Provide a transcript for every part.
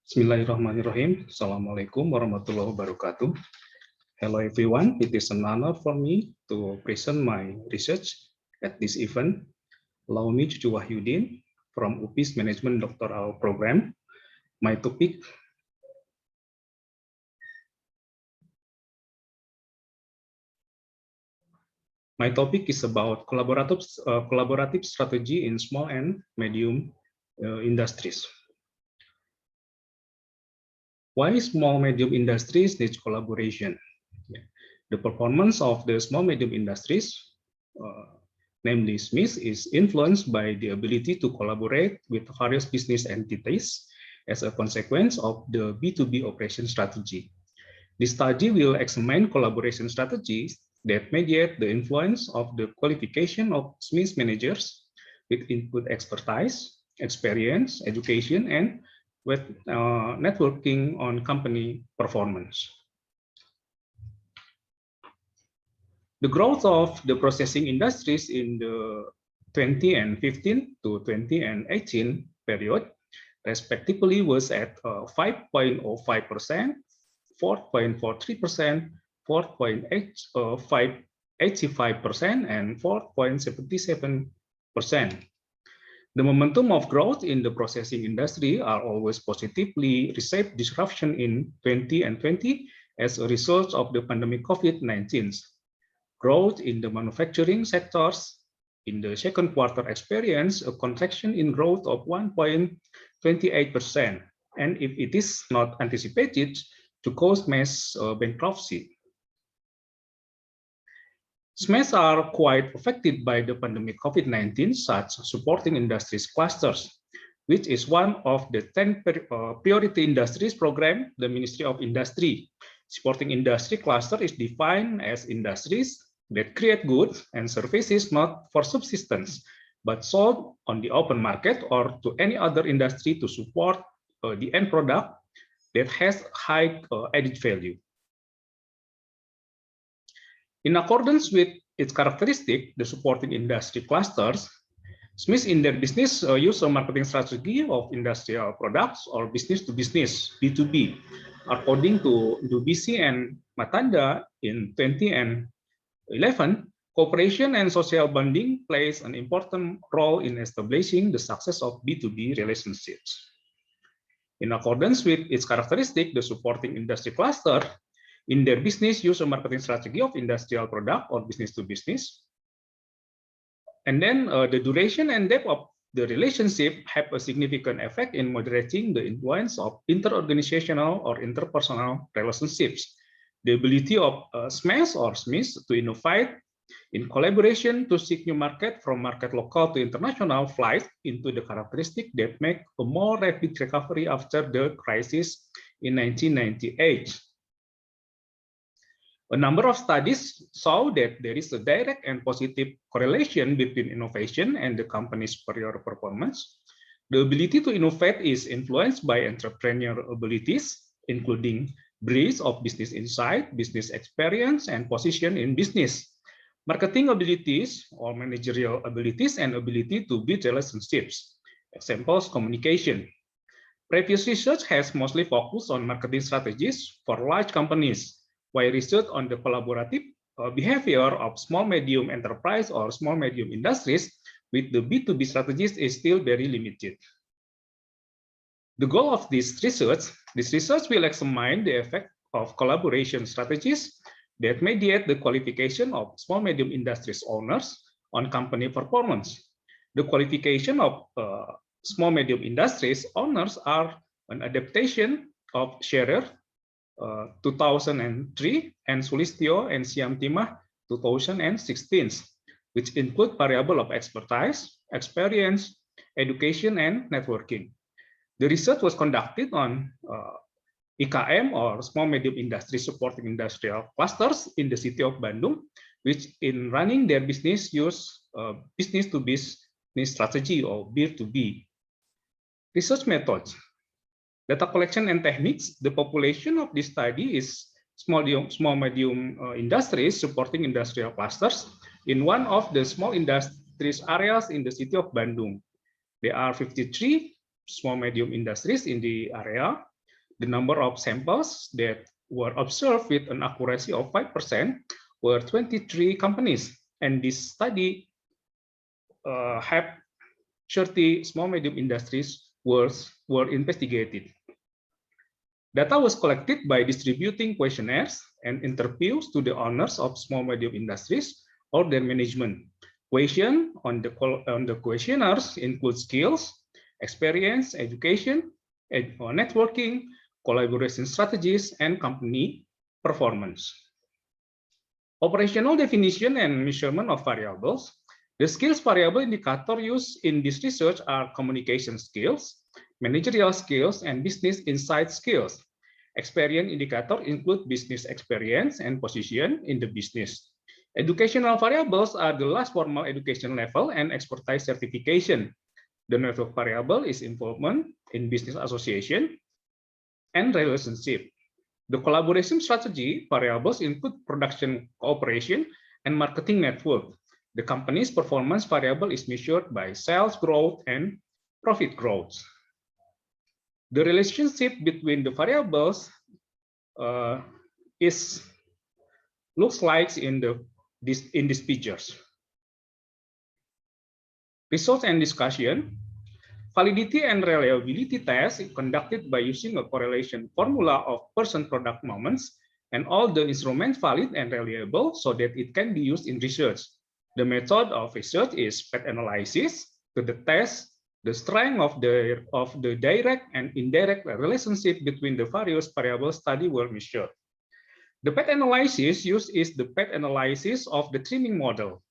Bismillahirrahmanirrahim. Assalamualaikum warahmatullahi wabarakatuh. Hello everyone, it is an honor for me to present my research at this event. Allow me Cucu Wahyudin from UPIS Management Doctoral Program. My topic is about collaborative strategy in small and medium industries. Why small medium industries need collaboration? The performance of the small medium industries, namely SMEs, is influenced by the ability to collaborate with various business entities as a consequence of the B2B operation strategy. This study will examine collaboration strategies that mediate the influence of the qualification of SMEs managers with input expertise, experience, education, and with networking on company performance. The growth of the processing industries in the 2015 to 2018 period, respectively, was at 5.05%, 4.43%, 4.85%, and 4.77%. The momentum of growth in the processing industry are always positively received disruption in 2020 as a result of the pandemic COVID-19. Growth in the manufacturing sectors in the second quarter experienced a contraction in growth of 1.28%, and if it is not anticipated to cause mass bankruptcy. SMEs are quite affected by the pandemic COVID-19, such supporting industries clusters, which is one of the 10 priority industries program, the Ministry of Industry. Supporting industry cluster is defined as industries that create goods and services not for subsistence, but sold on the open market or to any other industry to support the end product that has high added value. In accordance with its characteristic, the supporting industry clusters, SMEs in their business use a marketing strategy of industrial products or business to business, B2B. According to Dubisi and Matanda in 2011, cooperation and social bonding plays an important role in establishing the success of B2B relationships. In accordance with its characteristic, the supporting industry cluster in their business use a marketing strategy of industrial product or business to business. And then the duration and depth of the relationship have a significant effect in moderating the influence of inter-organizational or interpersonal relationships. The ability of SMEs or SMEs to innovate in collaboration to seek new market from market local to international flight into the characteristic that make a more rapid recovery after the crisis in 1998. A number of studies show that there is a direct and positive correlation between innovation and the company's superior performance. The ability to innovate is influenced by entrepreneurial abilities, including breadth of business insight, business experience, and position in business, marketing abilities or managerial abilities, and ability to build relationships. Examples, communication. Previous research has mostly focused on marketing strategies for large companies, while research on the collaborative behavior of small-medium enterprise or small-medium industries with the B2B strategies is still very limited. The goal of this research will examine the effect of collaboration strategies that mediate the qualification of small-medium industries owners on company performance. The qualification of small-medium industries owners are an adaptation of Scherer 2003 and Sulistyo and Siamtimah 2016, which include variable of expertise, experience, education, and networking. The research was conducted on IKM or small medium industry supporting industrial clusters in the city of Bandung, which in running their business use business to business strategy or B2B. Research methods. Data collection and techniques. The population of this study is small medium industries supporting industrial clusters in one of the small industries areas in the city of Bandung. There are 53 small medium industries in the area, The number of samples that were observed with an accuracy of 5% were 23 companies, and this study had 30 small medium industries were investigated. Data was collected by distributing questionnaires and interviews to the owners of small medium industries or their management. Questions on the questionnaires include skills, experience, education, networking, collaboration strategies, and company performance. Operational definition and measurement of variables. The skills variable indicator used in this research are communication skills, managerial skills, and business insight skills. Experience indicator include business experience and position in the business. Educational variables are the last formal education level and expertise certification. The network variable is involvement in business association and relationship. The collaboration strategy variables include production cooperation and marketing network. The company's performance variable is measured by sales growth and profit growth. The relationship between the variables looks like in these pictures. Results and discussion. Validity and reliability tests conducted by using a correlation formula of person-product moments, and all the instruments valid and reliable so that it can be used in research. The method of research is PET analysis to test the strength of the direct and indirect relationship between the various variables studied were measured. The PET analysis used is the PET analysis of the trimming model,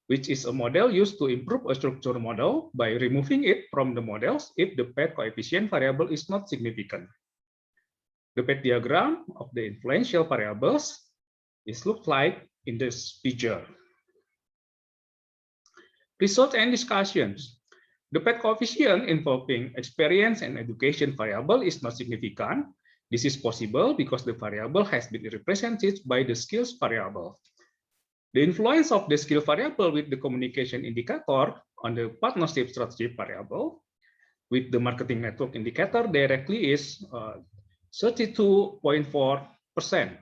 which is a model used to improve a structure model by removing it from the models if the PET coefficient variable is not significant. The PET diagram of the influential variables is looked like in this picture. Results and discussions. The PET coefficient involving experience and education variable is not significant. This is possible because the variable has been represented by the skills variable. The influence of the skill variable with the communication indicator on the partnership strategy variable with the marketing network indicator directly is 32.4%.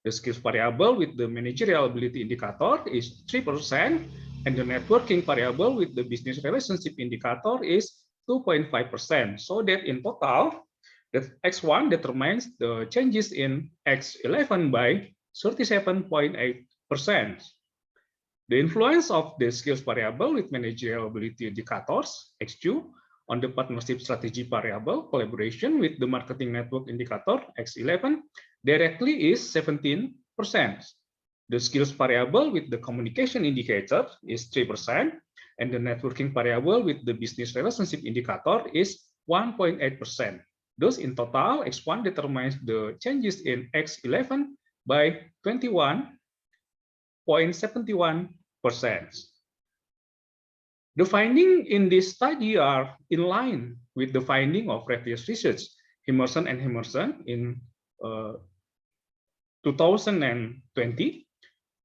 The skills variable with the managerial ability indicator is 3%, and the networking variable with the business relationship indicator is 2.5%. So that in total, that X1 determines the changes in X11 by 37.8%. The influence of the skills variable with managerial ability indicators, X2, on the partnership strategy variable collaboration with the marketing network indicator, X11, directly is 17%. The skills variable with the communication indicator is 3%, and the networking variable with the business relationship indicator is 1.8%. Thus, in total, X1 determines the changes in X11 by 21.71%. The findings in this study are in line with the finding of previous research, Emerson and Emerson in 2020,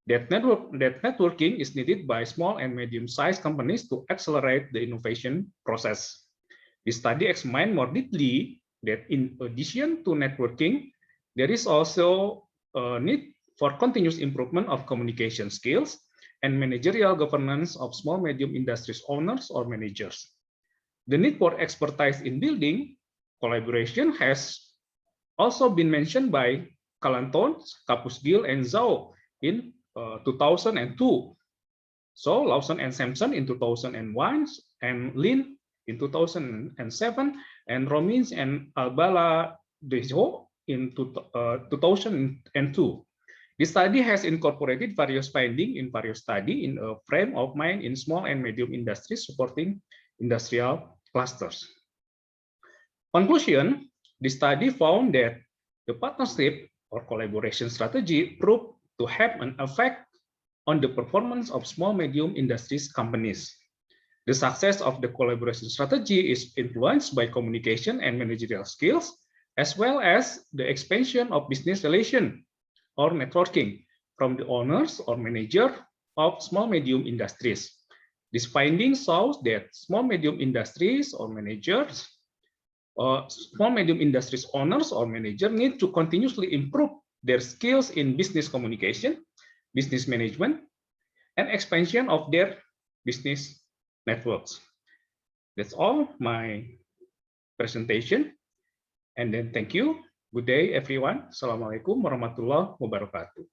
that networking is needed by small and medium-sized companies to accelerate the innovation process. The study examined more deeply that in addition to networking, there is also a need for continuous improvement of communication skills and managerial governance of small medium industries owners or managers. The need for expertise in building collaboration has also been mentioned by Kalanton, Kapusgil, and Zhao in 2002. So Lawson and Sampson in 2001, and Lin in 2007, and Romins and Albala Dejo in 2002. This study has incorporated various findings in various studies in a frame of mind in small and medium industries supporting industrial clusters. Conclusion, the study found that the partnership or collaboration strategy proved to have an effect on the performance of small medium industries companies. The success of the collaboration strategy is influenced by communication and managerial skills, as well as the expansion of business relation or networking from the owners or manager of small medium industries. This finding shows that small medium industries or managers small medium industries owners or manager need to continuously improve their skills in business communication, business management, and expansion of their business networks. That's all my presentation. And then thank you. Good day, everyone. Assalamualaikum warahmatullahi wabarakatuh.